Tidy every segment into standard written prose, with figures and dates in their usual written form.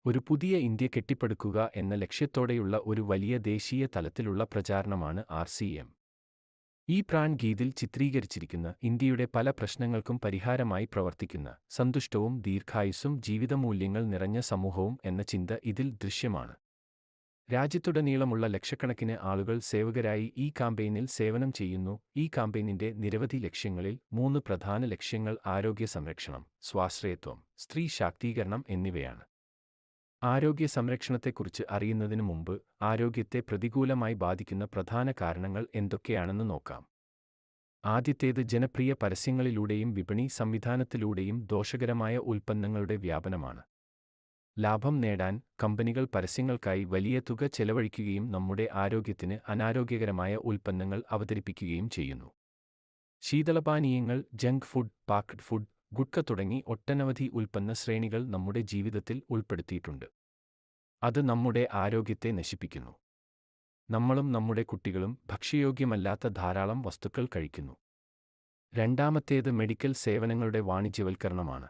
ഒരു പുതിയ ഇന്ത്യ കെട്ടിപ്പടുക്കുക എന്ന ലക്ഷ്യത്തോടെയുള്ള ഒരു വലിയ ദേശീയ തലത്തിലുള്ള പ്രചാരണമാണ് ആർ.സി.എം. ഈ പ്രാൺ ഗീതിൽ ചിത്രീകരിച്ചിരിക്കുന്ന ഇന്ത്യയുടെ പല പ്രശ്നങ്ങൾക്കും പരിഹാരമായി പ്രവർത്തിക്കുന്ന സന്തുഷ്ടവും ദീർഘായുസ്സും ജീവിതമൂല്യങ്ങൾ നിറഞ്ഞ സമൂഹവും എന്ന ചിന്ത ഇതിൽ ദൃശ്യമാണ്. രാജ്യത്തുടനീളമുള്ള ലക്ഷക്കണക്കിന് ആളുകൾ സേവകരായി ഈ കാമ്പയിനിൽ സേവനം ചെയ്യുന്നു. ഈ കാമ്പയിനിന്റെ നിരവധി ലക്ഷ്യങ്ങളിൽ 3 പ്രധാന ലക്ഷ്യങ്ങൾ ആരോഗ്യ സംരക്ഷണം, സ്വാശ്രയത്വം, സ്ത്രീ ശാക്തീകരണം എന്നിവയാണ്. ആരോഗ്യ സംരക്ഷണത്തെക്കുറിച്ച് അറിയുന്നതിന് മുമ്പ് ആരോഗ്യത്തെ പ്രതികൂലമായി ബാധിക്കുന്ന പ്രധാന കാരണങ്ങൾ എന്തൊക്കെയാണെന്ന് നോക്കാം. ആദ്യത്തേത് ജനപ്രിയ പരസ്യങ്ങളിലൂടെയും വിപണി സംവിധാനത്തിലൂടെയും ദോഷകരമായ ഉൽപ്പന്നങ്ങളുടെ വ്യാപനമാണ്. ലാഭം നേടാൻ കമ്പനികൾ പരസ്യങ്ങൾക്കായി വലിയ തുക ചെലവഴിക്കുകയും നമ്മുടെ ആരോഗ്യത്തിന് അനാരോഗ്യകരമായ ഉൽപ്പന്നങ്ങൾ അവതരിപ്പിക്കുകയും ചെയ്യുന്നു. ശീതളപാനീയങ്ങൾ, junk food, packed food, gutka തുടങ്ങി ഒട്ടനവധി ഉൽപ്പന്ന ശ്രേണികൾ നമ്മുടെ ജീവിതത്തിൽ ഉൾപ്പെടുത്തിയിട്ടുണ്ട്. അത് നമ്മുടെ ആരോഗ്യത്തെ നശിപ്പിക്കുന്നു. നമ്മളും നമ്മുടെ കുട്ടികളും ഭക്ഷ്യയോഗ്യമല്ലാത്ത ധാരാളം വസ്തുക്കൾ കഴിക്കുന്നു. രണ്ടാമത്തേത് മെഡിക്കൽ സേവനങ്ങളുടെ വാണിജ്യവൽക്കരണമാണ്.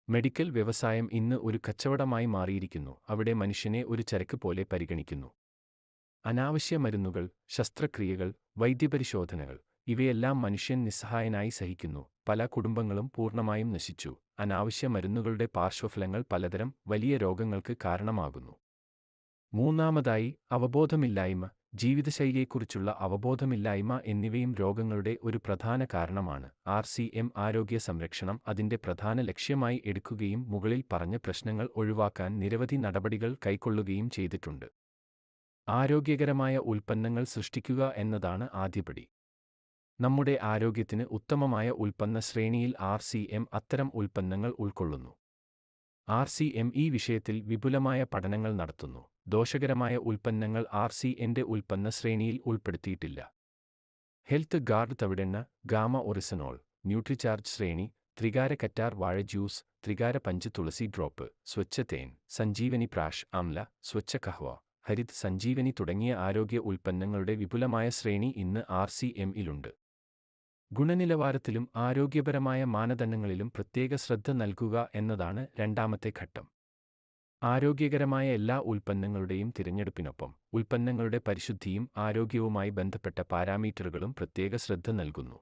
മെഡിക്കൽ വ്യവസായം ഇന്ന് ഒരു കച്ചവടമായി മാറിയിരിക്കുന്നു. അവിടെ മനുഷ്യനെ ഒരു ചരക്ക് പോലെ പരിഗണിക്കുന്നു. അനാവശ്യ മരുന്നുകൾ, ശസ്ത്രക്രിയകൾ, വൈദ്യപരിശോധനകൾ ഇവയെല്ലാം മനുഷ്യൻ നിസ്സഹായനായി സഹിക്കുന്നു. പല കുടുംബങ്ങളും പൂർണ്ണമായും നശിച്ചു. അനാവശ്യ മരുന്നുകളുടെ പാർശ്വഫലങ്ങൾ പലതരം വലിയ രോഗങ്ങൾക്ക് കാരണമാകുന്നു. മൂന്നാമതായി അവബോധമില്ലായ്മ, ജീവിതശൈലിയെക്കുറിച്ചുള്ള അവബോധമില്ലായ്മ എന്നിവയും രോഗങ്ങളുടെ ഒരു പ്രധാന കാരണമാണ്. ആർ.സി.എം. ആരോഗ്യ സംരക്ഷണം അതിന്റെ പ്രധാന ലക്ഷ്യമായി എടുക്കുകയും മുകളിൽ പറഞ്ഞ പ്രശ്നങ്ങൾ ഒഴിവാക്കാൻ നിരവധി നടപടികൾ കൈക്കൊള്ളുകയും ചെയ്തിട്ടുണ്ട്. ആരോഗ്യകരമായ ഉൽപ്പന്നങ്ങൾ സൃഷ്ടിക്കുക എന്നതാണ് ആദ്യപടി. നമ്മുടെ ആരോഗ്യത്തിന് ഉത്തമമായ ഉൽപ്പന്ന ശ്രേണിയിൽ ആർ.സി.എം. അത്തരം ഉൽപ്പന്നങ്ങൾ ഉൾക്കൊള്ളുന്നു. ആർ.സി.എം. ഈ വിഷയത്തിൽ വിപുലമായ പഠനങ്ങൾ നടത്തുന്നു. ദോഷകരമായ ഉൽപ്പന്നങ്ങൾ ആർ.സി.എം.ന്റെ ഉൽപ്പന്ന ശ്രേണിയിൽ ഉൾപ്പെടുത്തിയിട്ടില്ല. Health guard തവിടെണ്ണ, gamma oryzanol, Nutricharge ശ്രേണി, ത്രികാര കറ്റാർ വാഴ ജ്യൂസ്, ത്രികാര പഞ്ച് തുളസി ഡ്രോപ്പ്, സ്വച്ഛ തേൻ, സഞ്ജീവനി പ്രാഷ് ആംല, സ്വച്ഛ കഹ്വ, ഹരിത് സഞ്ജീവനി തുടങ്ങിയ ആരോഗ്യ ഉൽപ്പന്നങ്ങളുടെ വിപുലമായ ശ്രേണി ഇന്ന് ആർ.സി.എം.യിലുണ്ട്. ഗുണനിലവാരത്തിലും ആരോഗ്യപരമായ മാനദണ്ഡങ്ങളിലും പ്രത്യേക ശ്രദ്ധ നൽകുക എന്നതാണ് രണ്ടാമത്തെ ഘട്ടം. ആരോഗ്യകരമായ എല്ലാ ഉൽപ്പന്നങ്ങളുടെയും തിരഞ്ഞെടുപ്പിനൊപ്പം ഉൽപ്പന്നങ്ങളുടെ പരിശുദ്ധിയും ആരോഗ്യവുമായി ബന്ധപ്പെട്ട പാരാമീറ്ററുകളും പ്രത്യേക ശ്രദ്ധ നൽകുന്നു.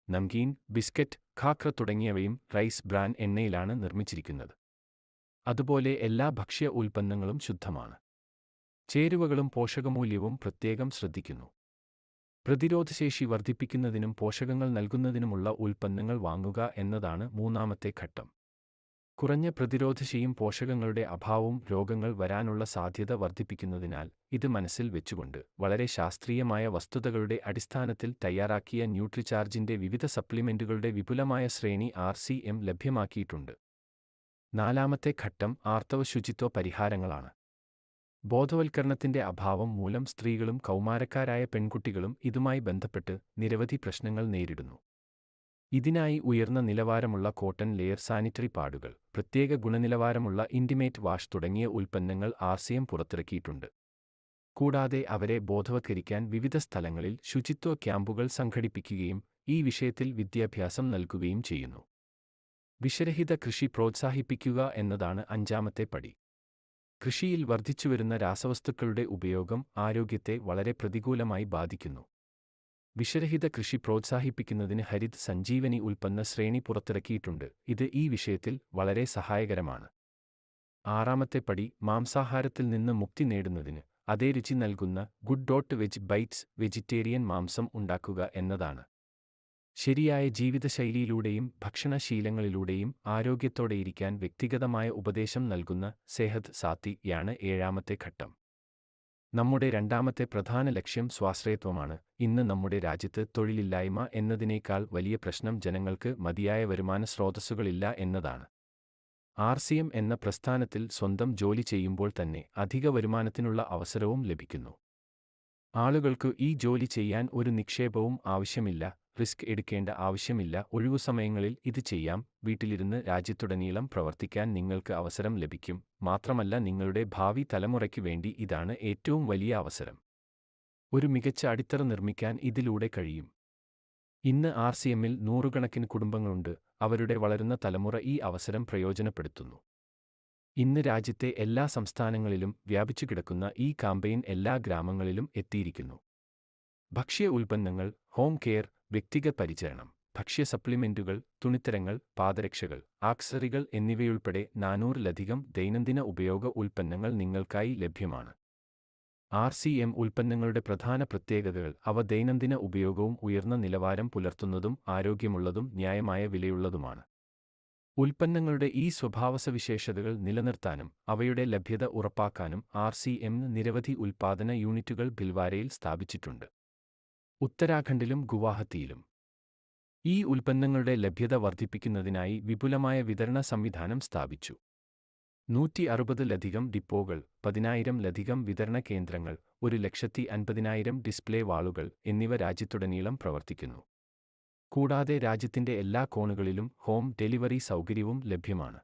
നംകീൻ, ബിസ്ക്കറ്റ്, ഖാക്ര തുടങ്ങിയവയും റൈസ് ബ്രാൻ എണ്ണയിലാണ് നിർമ്മിച്ചിരിക്കുന്നത്. അതുപോലെ എല്ലാ ഭക്ഷ്യ ഉൽപ്പന്നങ്ങളും ശുദ്ധമാണ്. ചേരുവകളും പോഷകമൂല്യവും പ്രത്യേകം ശ്രദ്ധിക്കുന്നു. പ്രതിരോധശേഷി വർദ്ധിപ്പിക്കുന്നതിനും പോഷകങ്ങൾ നൽകുന്നതിനുമുള്ള ഉൽപ്പന്നങ്ങൾ വാങ്ങുക എന്നതാണ് മൂന്നാമത്തെ ഘട്ടം. കുറഞ്ഞ പ്രതിരോധശേഷിയും പോഷകങ്ങളുടെ അഭാവവും രോഗങ്ങൾ വരാനുള്ള സാധ്യത വർദ്ധിപ്പിക്കുന്നതിനാൽ ഇത് മനസ്സിൽ വെച്ചുകൊണ്ട് വളരെ ശാസ്ത്രീയമായ വസ്തുതകളുടെ അടിസ്ഥാനത്തിൽ തയ്യാറാക്കിയ ന്യൂട്രിചാർജിന്റെ വിവിധ സപ്ലിമെന്റുകളുടെ വിപുലമായ ശ്രേണി ആർ.സി.എം. ലഭ്യമാക്കിയിട്ടുണ്ട്. നാലാമത്തെ ഘട്ടം ആർത്തവ ശുചിത്വ പരിഹാരങ്ങളാണ്. ബോധവൽക്കരണത്തിന്റെ അഭാവം മൂലം സ്ത്രീകളും കൗമാരക്കാരായ പെൺകുട്ടികളും ഇതുമായി ബന്ധപ്പെട്ട് നിരവധി പ്രശ്നങ്ങൾ നേരിടുന്നു. ഇതിനായി ഉയർന്ന നിലവാരമുള്ള കോട്ടൺ ലെയർ സാനിറ്ററി പാഡുകൾ, പ്രത്യേക ഗുണനിലവാരമുള്ള ഇന്റിമേറ്റ് വാഷ് തുടങ്ങിയ ഉൽപ്പന്നങ്ങൾ ആർ.സി.എം. പുറത്തിറക്കിയിട്ടുണ്ട്. കൂടാതെ അവരെ ബോധവത്കരിക്കാൻ വിവിധ സ്ഥലങ്ങളിൽ ശുചിത്വ ക്യാമ്പുകൾ സംഘടിപ്പിക്കുകയും ഈ വിഷയത്തിൽ വിദ്യാഭ്യാസം നൽകുകയും ചെയ്യുന്നു. വിഷരഹിത കൃഷി പ്രോത്സാഹിപ്പിക്കുക എന്നതാണ് അഞ്ചാമത്തെ പടി. കൃഷിയിൽ വർദ്ധിച്ചുവരുന്ന രാസവസ്തുക്കളുടെ ഉപയോഗം ആരോഗ്യത്തെ വളരെ പ്രതികൂലമായി ബാധിക്കുന്നു. വിഷരഹിത കൃഷി പ്രോത്സാഹിപ്പിക്കുന്നതിന് ഹരിത് സഞ്ജീവനി ഉൽപ്പന്ന ശ്രേണി പുറത്തിറക്കിയിട്ടുണ്ട്. ഇത് ഈ വിഷയത്തിൽ വളരെ സഹായകരമാണ്. ആറാമത്തെ പടി മാംസാഹാരത്തിൽ നിന്ന് മുക്തി നേടുന്നതിന് അതേ രുചി നൽകുന്ന ഗുഡ് വെജ് ബൈറ്റ്സ് വെജിറ്റേറിയൻ മാംസം ഉണ്ടാക്കുക എന്നതാണ്. ശരിയായ ജീവിതശൈലിയിലൂടെയും ഭക്ഷണശീലങ്ങളിലൂടെയും ആരോഗ്യത്തോടെയിരിക്കാൻ വ്യക്തിഗതമായ ഉപദേശം നൽകുന്ന സെഹത് സാത്തിയാണ് ഏഴാമത്തെ ഘട്ടം. നമ്മുടെ രണ്ടാമത്തെ പ്രധാന ലക്ഷ്യം സ്വാശ്രയത്വമാണ്. ഇന്ന് നമ്മുടെ രാജ്യത്ത് തൊഴിലില്ലായ്മ എന്നതിനേക്കാൾ വലിയ പ്രശ്നം ജനങ്ങൾക്ക് മതിയായ വരുമാന സ്രോതസ്സുകളില്ല എന്നതാണ്. ആർ.സി.എം. എന്ന പ്രസ്ഥാനത്തിൽ സ്വന്തം ജോലി ചെയ്യുമ്പോൾ തന്നെ അധിക വരുമാനത്തിനുള്ള അവസരവും ലഭിക്കുന്നു. ആളുകൾക്ക് ഈ ജോലി ചെയ്യാൻ ഒരു നിക്ഷേപവും ആവശ്യമില്ല, റിസ്ക് എടുക്കേണ്ട ആവശ്യമില്ല. ഒഴിവുസമയങ്ങളിൽ ഇത് ചെയ്യാം. വീട്ടിലിരുന്ന് രാജ്യത്തുടനീളം പ്രവർത്തിക്കാൻ നിങ്ങൾക്ക് അവസരം ലഭിക്കും. മാത്രമല്ല, നിങ്ങളുടെ ഭാവി തലമുറയ്ക്ക് വേണ്ടി ഇതാണ് ഏറ്റവും വലിയ അവസരം. ഒരു മികച്ച അടിത്തറ നിർമ്മിക്കാൻ ഇതിലൂടെ കഴിയും. ഇന്ന് ആർ.സി.എമ്മിൽ നൂറുകണക്കിന് കുടുംബങ്ങളുണ്ട്. അവരുടെ വളരുന്ന തലമുറ ഈ അവസരം പ്രയോജനപ്പെടുത്തുന്നു. ഇന്ന് രാജ്യത്തെ എല്ലാ സംസ്ഥാനങ്ങളിലും വ്യാപിച്ചുകിടക്കുന്ന ഈ കാമ്പയിൻ എല്ലാ ഗ്രാമങ്ങളിലും എത്തിയിരിക്കുന്നു. ഭക്ഷ്യ ഉൽപ്പന്നങ്ങൾ, ഹോം കെയർ, വ്യക്തിഗത പരിചരണം, ഭക്ഷ്യ സപ്ലിമെന്റുകൾ, തുണിത്തരങ്ങൾ, പാദരക്ഷകൾ, ആക്സസറികൾ എന്നിവയുൾപ്പെടെ 400-ലധികം ദൈനംദിന ഉപയോഗ ഉൽപ്പന്നങ്ങൾ നിങ്ങൾക്കായി ലഭ്യമാണ്. RCM ഉൽപ്പന്നങ്ങളുടെ പ്രധാന പ്രത്യേകതകൾ അവ ദൈനംദിന ഉപയോഗവും ഉയർന്ന നിലവാരം പുലർത്തുന്നതും ആരോഗ്യമുള്ളതും ന്യായമായ വിലയുള്ളതുമാണ്. ഉൽപ്പന്നങ്ങളുടെ ഈ സ്വഭാവസവിശേഷതകൾ നിലനിർത്താനും അവയുടെ ലഭ്യത ഉറപ്പാക്കാനും RCM നിരവധി ഉൽപ്പാദന യൂണിറ്റുകൾ ഭിൽവാരയിൽ സ്ഥാപിച്ചിട്ടുണ്ട്. ഉത്തരാഖണ്ഡിലും ഗുവാഹത്തിയിലും. ഈ ഉൽപ്പന്നങ്ങളുടെ ലഭ്യത വർദ്ധിപ്പിക്കുന്നതിനായി വിപുലമായ വിതരണ സംവിധാനം സ്ഥാപിച്ചു. 160-ലധികം ഡിപ്പോകൾ, 10,000-ലധികം വിതരണ കേന്ദ്രങ്ങൾ, 1,50,000 ഡിസ്പ്ലേ വാളുകൾ എന്നിവ രാജ്യത്തുടനീളം പ്രവർത്തിക്കുന്നു. കൂടാതെ രാജ്യത്തിന്റെ എല്ലാ കോണുകളിലും ഹോം ഡെലിവറി സൗകര്യവും ലഭ്യമാണ്.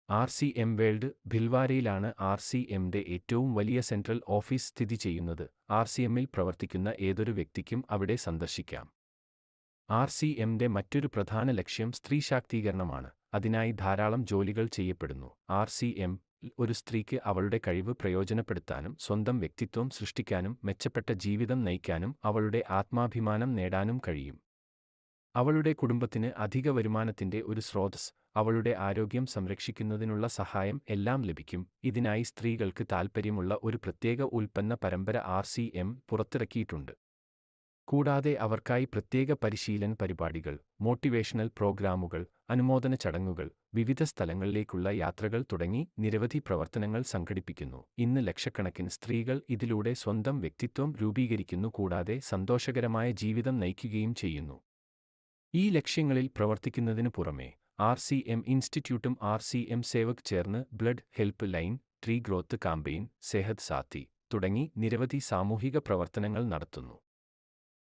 RCM വേൾഡ് ഭിൽവാരയിലാണ് RCMന്റെ ഏറ്റവും വലിയ സെൻട്രൽ ഓഫീസ് സ്ഥിതി ചെയ്യുന്നത്. RCMൽ പ്രവർത്തിക്കുന്ന ഏതൊരു വ്യക്തിക്കും അവിടെ സന്ദർശിക്കാം. RCMന്റെ മറ്റൊരു പ്രധാന ലക്ഷ്യം സ്ത്രീ ശാക്തീകരണമാണ്. അതിനായി ധാരാളം ജോലികൾ ചെയ്യപ്പെടുന്നു. RCM ഒരു സ്ത്രീക്ക് അവളുടെ കഴിവ് പ്രയോജനപ്പെടുത്താനും സ്വന്തം വ്യക്തിത്വം സൃഷ്ടിക്കാനും മെച്ചപ്പെട്ട ജീവിതം നയിക്കാനും അവളുടെ ആത്മാഭിമാനം നേടാനും കഴിയും. അവളുടെ കുടുംബത്തിന് അധിക വരുമാനത്തിന്റെ ഒരു സ്രോതസ്, അവളുടെ ആരോഗ്യം സംരക്ഷിക്കുന്നതിനുള്ള സഹായം എല്ലാം ലഭിക്കും. ഇതിനായി സ്ത്രീകൾക്ക് താൽപ്പര്യമുള്ള ഒരു പ്രത്യേക ഉൽപ്പന്ന പരമ്പര RCM പുറത്തിറക്കിയിട്ടുണ്ട്. കൂടാതെ അവർക്കായി പ്രത്യേക പരിശീലന പരിപാടികൾ, മോട്ടിവേഷണൽ പ്രോഗ്രാമുകൾ, അനുമോദന ചടങ്ങുകൾ, വിവിധ സ്ഥലങ്ങളിലേക്കുള്ള യാത്രകൾ തുടങ്ങി നിരവധി പ്രവർത്തനങ്ങൾ സംഘടിപ്പിക്കുന്നു. ഇന്ന് ലക്ഷക്കണക്കിന് സ്ത്രീകൾ ഇതിലൂടെ സ്വന്തം വ്യക്തിത്വം രൂപീകരിക്കുന്നു കൂടാതെ സന്തോഷകരമായ ജീവിതം നയിക്കുകയും ചെയ്യുന്നു. ഈ ലക്ഷ്യങ്ങളിൽ പ്രവർത്തിക്കുന്നതിനു പുറമെ RCM ഇൻസ്റ്റിറ്റ്യൂട്ടും RCM സേവക് ചേർന്ന് blood help line, tree growth campaign, Sehat Saathi തുടങ്ങി നിരവധി സാമൂഹിക പ്രവർത്തനങ്ങൾ നടത്തുന്നു.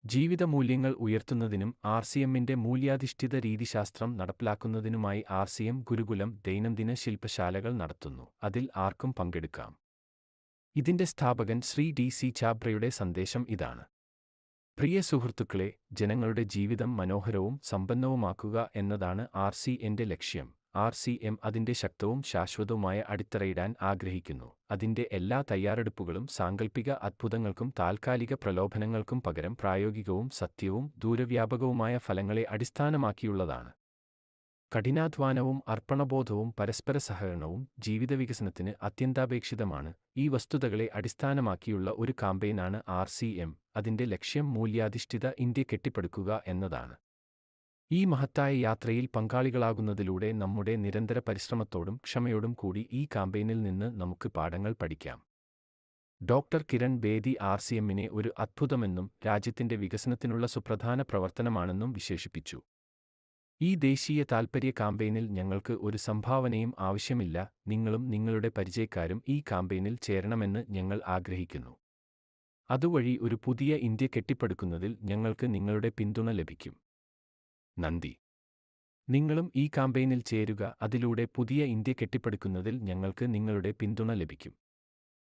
ജീവിത മൂല്യങ്ങൾ ഉയർത്തുന്നതിനും RCMന്റെ മൂല്യാധിഷ്ഠിത രീതിശാസ്ത്രം നടപ്പിലാക്കുന്നതിനുമായി RCM ഗുരുകുലം ദൈനംദിന ശില്പശാലകൾ നടത്തുന്നു. അതിൽ ആർക്കും പങ്കെടുക്കാം. ഇതിന്റെ സ്ഥാപകൻ ശ്രീ DC ഛാബ്രയുടെ സന്ദേശം ഇതാണ്: പ്രിയ സുഹൃത്തുക്കളെ, ജനങ്ങളുടെ ജീവിതം മനോഹരവും സമ്പന്നവുമാക്കുക എന്നതാണ് RCMന്റെ ലക്ഷ്യം. RCM അതിന്റെ ശക്തവും ശാശ്വതവുമായ അടിത്തറയിടാൻ ആഗ്രഹിക്കുന്നു. അതിന്റെ എല്ലാ തയ്യാറെടുപ്പുകളും സാങ്കൽപ്പിക അത്ഭുതങ്ങൾക്കും താൽക്കാലിക പ്രലോഭനങ്ങൾക്കും പകരം പ്രായോഗികവും സത്യവും ദൂരവ്യാപകവുമായ ഫലങ്ങളെ അടിസ്ഥാനമാക്കിയുള്ളതാണ്. കഠിനാധ്വാനവും അർപ്പണബോധവും പരസ്പര സഹകരണവും ജീവിതവികസനത്തിന് അത്യന്താപേക്ഷിതമാണ്. ഈ വസ്തുതകളെ അടിസ്ഥാനമാക്കിയുള്ള ഒരു കാമ്പയിനാണ് RCM. അതിന്റെ ലക്ഷ്യം മൂല്യാധിഷ്ഠിത ഇന്ത്യ കെട്ടിപ്പടുക്കുക എന്നതാണ്. ഈ മഹത്തായ യാത്രയിൽ പങ്കാളികളാകുന്നതിലൂടെ നമ്മുടെ നിരന്തര പരിശ്രമത്തോടും ക്ഷമയോടും കൂടി ഈ കാമ്പയിനിൽ നിന്ന് നമുക്ക് പാഠങ്ങൾ പഠിക്കാം. ഡോക്ടർ കിരൺ ബേദി RCMനെ ഒരു അത്ഭുതമെന്നും രാജ്യത്തിന്റെ വികസനത്തിനുള്ള സുപ്രധാന പ്രവർത്തനമാണെന്നും വിശേഷിപ്പിച്ചു. ഈ ദേശീയ താൽപ്പര്യ കാമ്പയിനിൽ ഞങ്ങൾക്ക് ഒരു സംഭാവനയും ആവശ്യമില്ല. നിങ്ങളും നിങ്ങളുടെ പരിചയക്കാരും ഈ കാമ്പയിനിൽ ചേരണമെന്ന് ഞങ്ങൾ ആഗ്രഹിക്കുന്നു. അതുവഴി ഒരു പുതിയ ഇന്ത്യ കെട്ടിപ്പടുക്കുന്നതിൽ ഞങ്ങൾക്ക് നിങ്ങളുടെ പിന്തുണ ലഭിക്കും. നന്ദി. നിങ്ങളും ഈ കാമ്പയിനിൽ ചേരുക. അതിലൂടെ പുതിയ ഇന്ത്യ കെട്ടിപ്പടുക്കുന്നതിൽ ഞങ്ങൾക്ക് നിങ്ങളുടെ പിന്തുണ ലഭിക്കും.